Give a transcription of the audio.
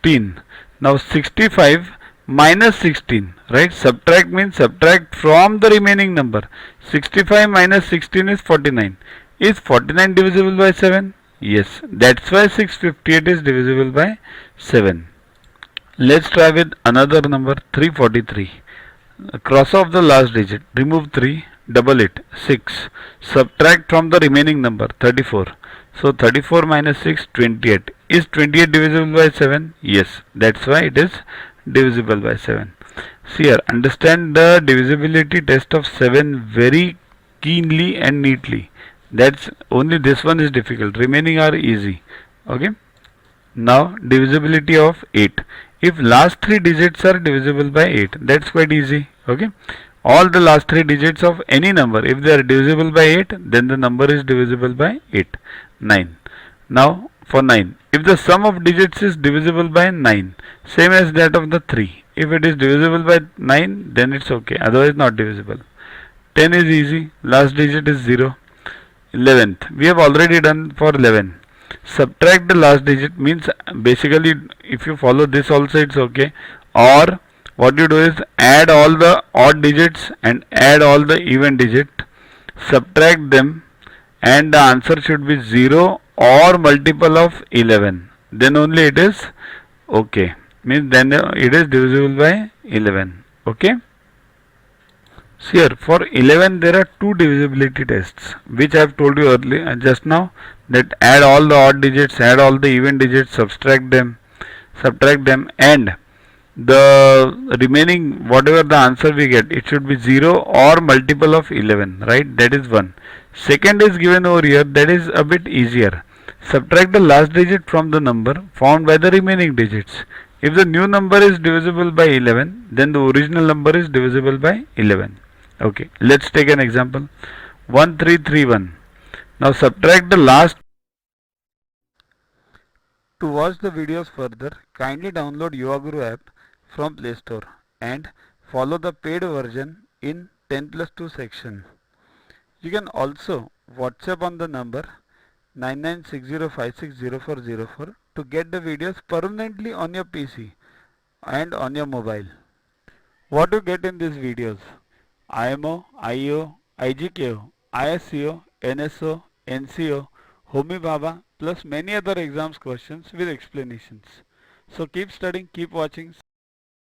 16. Now 65 minus 16, right? Subtract means subtract from the remaining number. 65 minus 16 is 49. Is 49 divisible by 7? Yes. That's why 658 is divisible by 7. Let's try with another number, 343. Cross off the last digit, remove 3, double it, 6. Subtract from the remaining number, 34. So 34 minus 6, 28. Is 28 divisible by 7? Yes. That's why it is divisible by 7. See here, understand the divisibility test of 7 very keenly and neatly. That's only this one is difficult. Remaining are easy. Okay. Now divisibility of 8. If last 3 digits are divisible by 8, that's quite easy. Okay. All the last 3 digits of any number, if they are divisible by 8, then the number is divisible by 8. 9. Now for 9, if the sum of digits is divisible by 9, same as that of the 3. If it is divisible by 9, then it's okay. Otherwise not divisible. 10 is easy. Last digit is 0. 11th. We have already done for 11. Subtract the last digit means basically if you follow this also it's okay. Or what you do is add all the odd digits and add all the even digit. Subtract them and the answer should be 0 or multiple of 11. Then only it is okay. Means then it is divisible by 11. Okay. See here, for 11 there are two divisibility tests which I have told you earlier just now, that add all the odd digits, add all the even digits, subtract them and the remaining whatever the answer we get, it should be 0 or multiple of 11, right? That is one. Second is given over here, that is a bit easier. Subtract the last digit from the number found by the remaining digits. If the new number is divisible by 11, then the original number is divisible by 11. Okay, let's take an example. 1331. Now subtract the last. To watch the videos further, kindly download Yuvaguru app from Play Store and follow the paid version in 10+2 section. You can also WhatsApp on the number 9960560404 to get the videos permanently on your PC and on your mobile. What you get in these videos? IMO, IO, IGKO, ISCO, NSO, NCO, Homi Bhabha plus many other exams questions with explanations. So keep studying, keep watching.